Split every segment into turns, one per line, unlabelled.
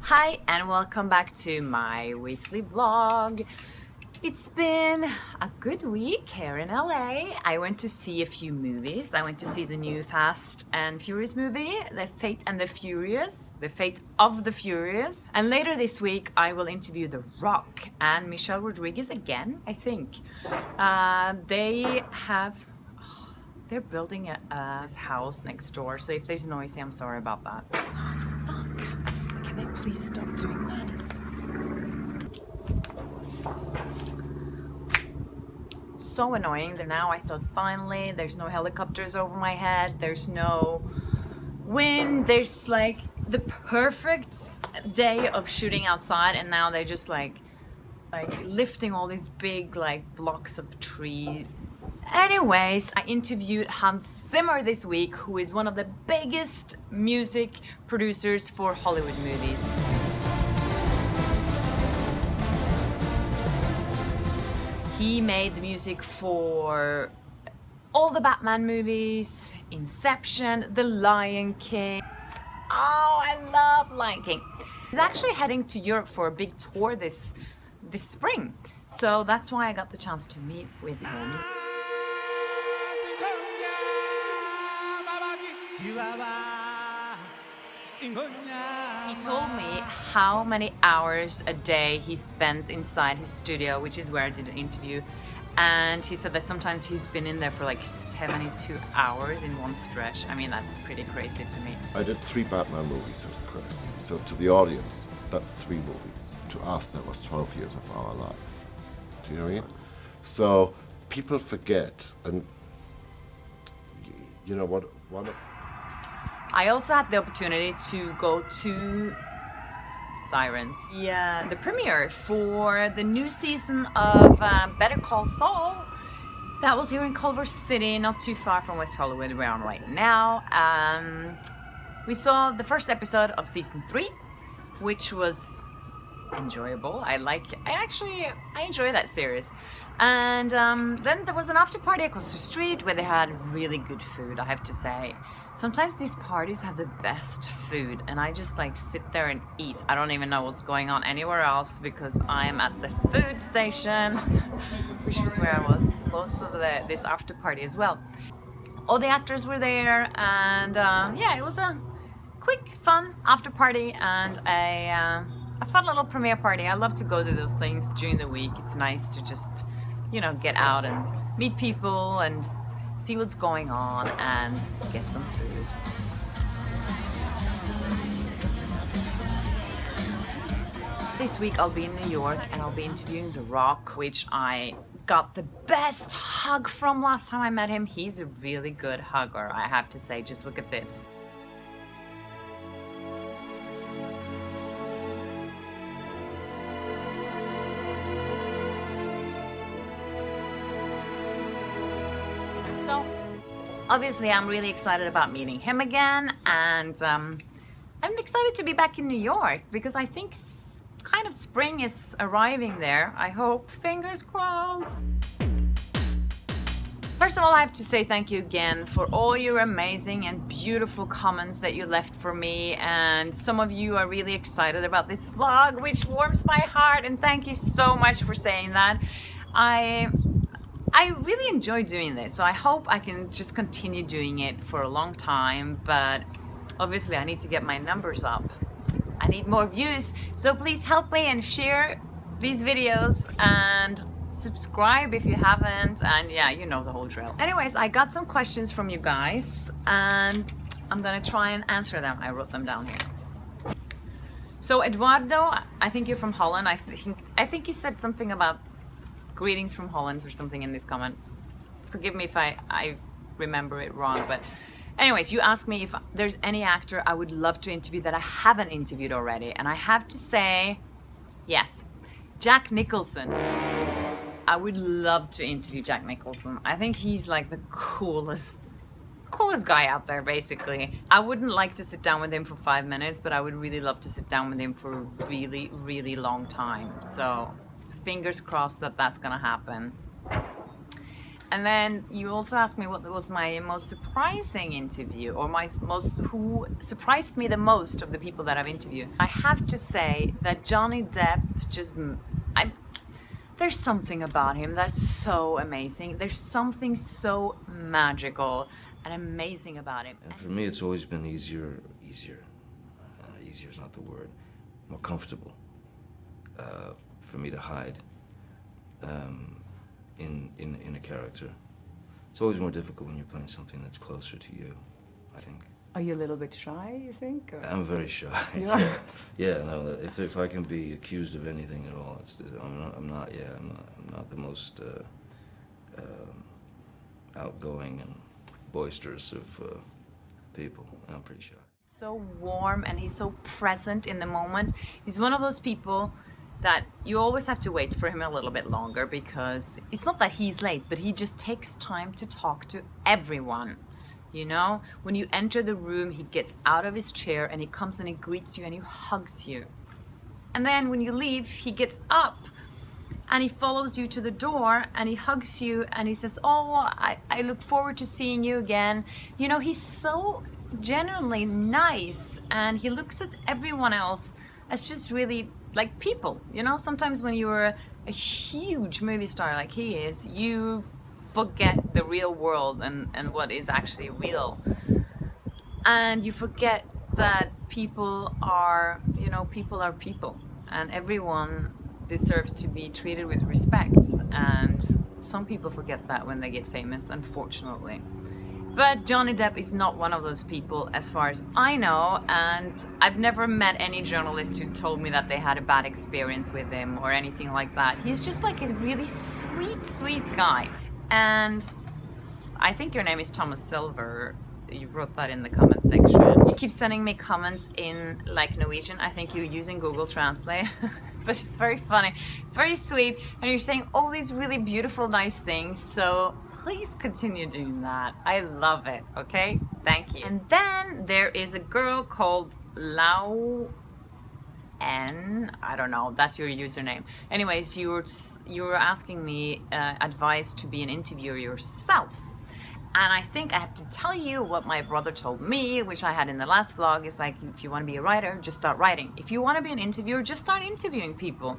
Hi and welcome back to my weekly vlog. It's been a good week here in LA. I went to see a few movies. I went to see the new Fast and Furious movie, The Fate and the Furious, The Fate of the Furious. And later this week I will interview The Rock and Michelle Rodriguez again, I think. They're building a house next door, so if there's noisy, I'm sorry about that. Oh, fuck. Can they please stop doing that? So annoying. Now I thought finally there's no helicopters over my head, there's no wind, there's like the perfect day of shooting outside, and now they're just like lifting all these big blocks of tree. Anyways, I interviewed Hans Zimmer this week, who is one of the biggest music producers for Hollywood movies. He made the music for all the Batman movies, Inception, The Lion King. Oh, I love Lion King. He's actually heading to Europe for a big tour this spring. So that's why I got the chance to meet with him. He told me how many hours a day he spends inside his studio, which is where I did the interview. And he said that sometimes he's been in there for like 72 hours in one stretch. I mean, that's pretty crazy to me.
I did 3 Batman movies with Kjersti. So to the audience, that's 3 movies. To us, that was 12 years of our life. Do you know what I mean? So people forget, and you know what?
I also had the opportunity to go to Sirens, the premiere for the new season of Better Call Saul. That was here in Culver City, not too far from West Hollywood, where I'm right now. We saw the first episode of season 3, which was enjoyable. I enjoy that series. And then there was an after party across the street where they had really good food, I have to say. Sometimes these parties have the best food and I just sit there and eat. I don't even know what's going on anywhere else because I am at the food station, which was where I was most of this after party as well. All the actors were there, and it was a quick, fun after party and a fun little premiere party. I love to go to those things during the week. It's nice to just, get out and meet people and see what's going on and get some food. This week I'll be in New York and I'll be interviewing The Rock, which I got the best hug from last time I met him. He's a really good hugger, I have to say. Just look at this. So, obviously I'm really excited about meeting him again, and I'm excited to be back in New York because I think kind of spring is arriving there. I hope, fingers crossed. First of all, I have to say thank you again for all your amazing and beautiful comments that you left for me, and some of you are really excited about this vlog, which warms my heart, and thank you so much for saying that. I really enjoy doing this, so I hope I can just continue doing it for a long time, but obviously I need to get my numbers up. I need more views, so please help me and share these videos and subscribe if you haven't, and yeah, you know the whole drill. Anyways, I got some questions from you guys and I'm gonna try and answer them. I wrote them down here. So Eduardo, I think you're from Holland. I think you said something about greetings from Holland or something in this comment. Forgive me if I remember it wrong, but anyways, you asked me if there's any actor I would love to interview that I haven't interviewed already, and I have to say yes, Jack Nicholson. I would love to interview Jack Nicholson. I think he's like the coolest guy out there, basically. I wouldn't like to sit down with him for 5 minutes, but I would really love to sit down with him for a really, really long time. So fingers crossed that that's gonna happen. And then you also asked me what was my most surprising interview, or who surprised me the most of the people that I've interviewed. I have to say that Johnny Depp there's something about him that's so amazing. There's something so magical and amazing about him.
And for me, it's always been easier is not the word, more comfortable for me to hide in a character. It's always more difficult when you're playing something that's closer to you, I think.
Are you a little bit shy, you think? Or?
I'm very shy.
You are?
Yeah, no, if I can be accused of anything at all, I'm not the most outgoing and boisterous of people. I'm pretty shy.
So warm, and he's so present in the moment. He's one of those people that you always have to wait for him a little bit longer, because it's not that he's late, but he just takes time to talk to everyone. You know, when you enter the room, he gets out of his chair and he comes and he greets you and he hugs you. And then when you leave, he gets up and he follows you to the door and he hugs you and he says, oh, I look forward to seeing you again. You know, he's so genuinely nice, and he looks at everyone else as just really like people. You know, sometimes when you're a huge movie star like he is, you forget the real world and what is actually real. And you forget that people are people, and everyone deserves to be treated with respect. And some people forget that when they get famous, unfortunately. But Johnny Depp is not one of those people, as far as I know, and I've never met any journalist who told me that they had a bad experience with him or anything like that. He's just like a really sweet guy. And I think your name is Thomas Silver. You wrote that in the comment section. You keep sending me comments in like Norwegian. I think you're using Google Translate. But it's very funny, very sweet, and you're saying all these really beautiful, nice things. So please continue doing that. I love it, okay? Thank you. And then there is a girl called Lau N. I don't know, that's your username. Anyways, you were asking me advice to be an interviewer yourself. And I think I have to tell you what my brother told me, which I had in the last vlog, is like, if you want to be a writer, just start writing. If you want to be an interviewer, just start interviewing people.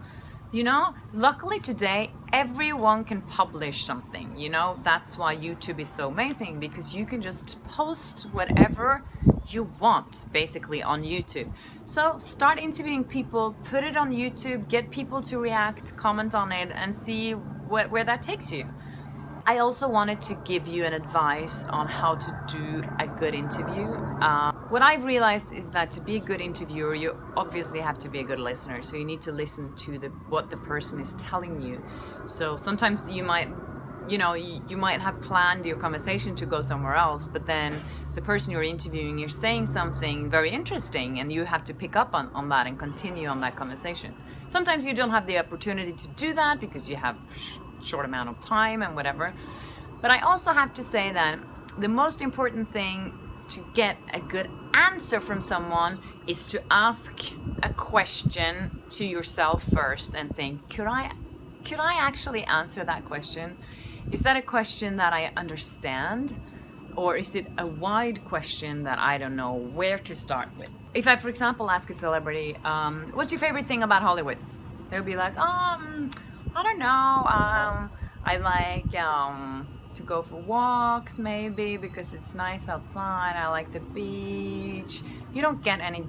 You know, luckily today, everyone can publish something. You know, that's why YouTube is so amazing, because you can just post whatever you want, basically, on YouTube. So start interviewing people, put it on YouTube, get people to react, comment on it, and see where that takes you. I also wanted to give you an advice on how to do a good interview. What I've realized is that to be a good interviewer, you obviously have to be a good listener. So you need to listen to what the person is telling you. So sometimes you might have planned your conversation to go somewhere else, but then the person you're interviewing, you're saying something very interesting, and you have to pick up on that and continue on that conversation. Sometimes you don't have the opportunity to do that because you have short amount of time and whatever. But I also have to say that the most important thing to get a good answer from someone is to ask a question to yourself first and think, could I actually answer that question? Is that a question that I understand? Or is it a wide question that I don't know where to start with? If I, for example, ask a celebrity, what's your favorite thing about Hollywood? They'll be like, I don't know, I like to go for walks maybe because it's nice outside, I like the beach. You don't get any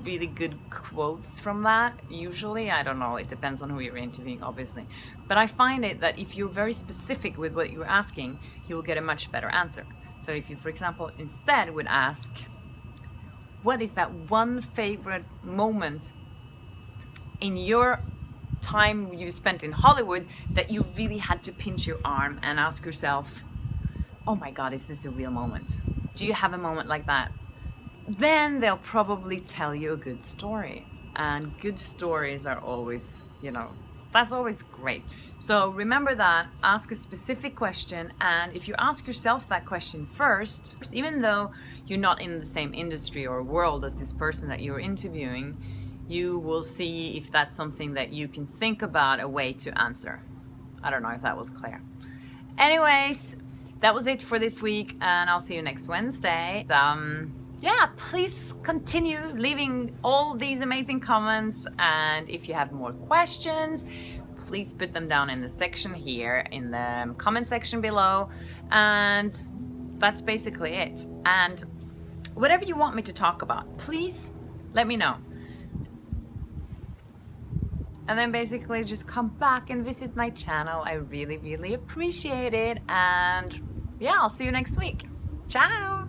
really good quotes from that usually. I don't know, it depends on who you're interviewing, obviously. But I find it that if you're very specific with what you're asking, you will get a much better answer. So if you, for example, instead would ask, what is that one favorite moment in your time you spent in Hollywood that you really had to pinch your arm and ask yourself, oh my God, is this a real moment? Do you have a moment like that? Then they'll probably tell you a good story. And good stories are always, that's always great. So remember that, ask a specific question, and if you ask yourself that question first, even though you're not in the same industry or world as this person that you're interviewing, you will see if that's something that you can think about a way to answer. I don't know if that was clear. Anyways, that was it for this week, and I'll see you next Wednesday. Yeah, please continue leaving all these amazing comments, and if you have more questions, please put them down in the section here, in the comment section below, and that's basically it. And whatever you want me to talk about, please let me know. And then basically just come back and visit my channel. I really, really appreciate it. And yeah, I'll see you next week. Ciao!